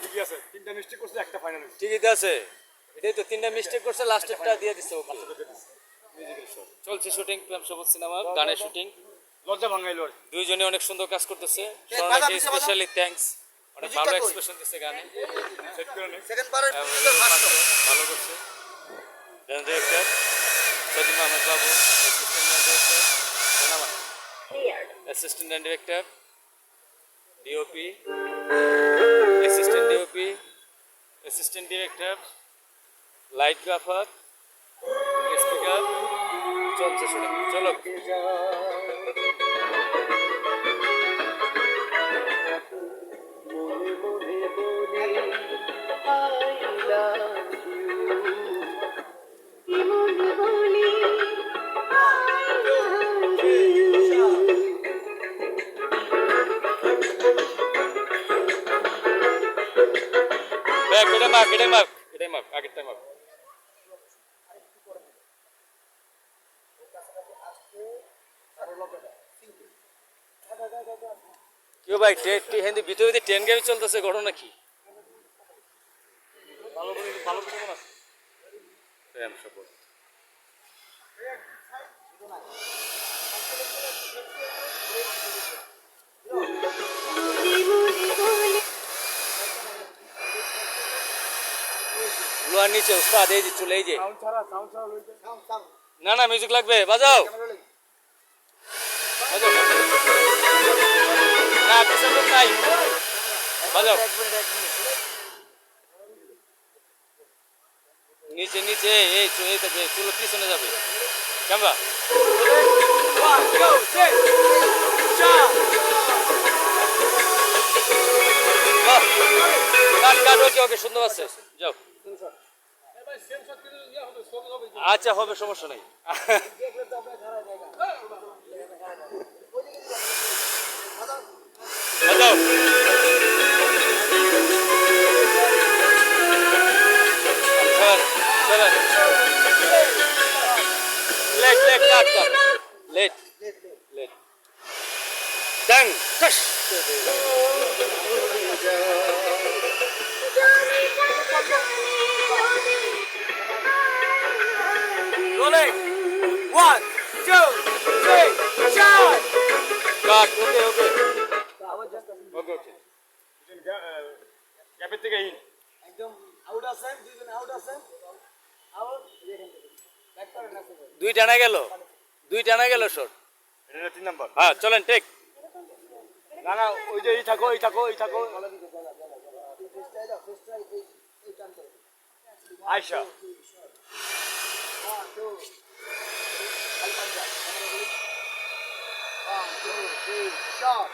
ঠিকই আছে, তিনটা মিস্টেক করছে, একটা ফাইনাল হয়েছে। ঠিকই তো আছে, এটাই তো তিনটা মিস্টেক করছে, লাস্টেরটা দিয়ে দিচ্ছে ওকে। চলছে শুটিং, প্রেম সবুজ সিনেমার গানের শুটিং। লজ্জা ভাঙাইলো আর কি। দুইজনে অনেক সুন্দর কাজ করতেছে, স্বর্ণাকে স্পেশালি থ্যাঙ্কস, অনেক ভালো এক্সপ্রেশন দিচ্ছে গানে। সেট করে নে। সেকেন্ড পার্টের ভালো করছে director Sajim Ahmed Babu, assistant director DOP, assistant DOP, assistant director, light grapher, speaker. চলছে শুটিং, চলো। এটাই মার্ক, এটাই মার্ক, এটাই মার্ক, আগেরটাই মার্ক। কেউ ভাই হিন্দি ভিতরে ভিতরে ট্রেন গাড়ি চলতেছে, ঘটনা কি? ভালো করে ভালো করে মনে আছে। প্রেম সবুজ লোয়ার নিচে উস্তাদ, এই যে চলে, এই যে সাউন্ড ছাড়া লইতে। না না মিউজিক লাগবে, বাজাও বাজাও। না পিছন লোক নাই, বাজাও। নিচে নিচে এই চুলো পিছনে যাবে ক্যামেরা। কাট কাট, ওকে ওকে, সুন্দর আছে, যাও। আচ্ছা হবে, সমস্যা নেই। বাজাও। চলেন লেট লেট কাট কাট লেট লেট ডাং কশ। Rolling. 1, 2, 3, shot. কাট, ওকে ওকে ওকে ওকে। ক্যাপের থেকে ইন। একদম আউট আছেন, দুইজন আউট আছেন। আউট ব্যাক করেন না স্যার। দুই টানা গেল শট। এটা 3 নাম্বার। হ্যাঁ চলেন টেক। না না, ওই যে এই থাকো। আয়শা। 1, 2, 3, shot.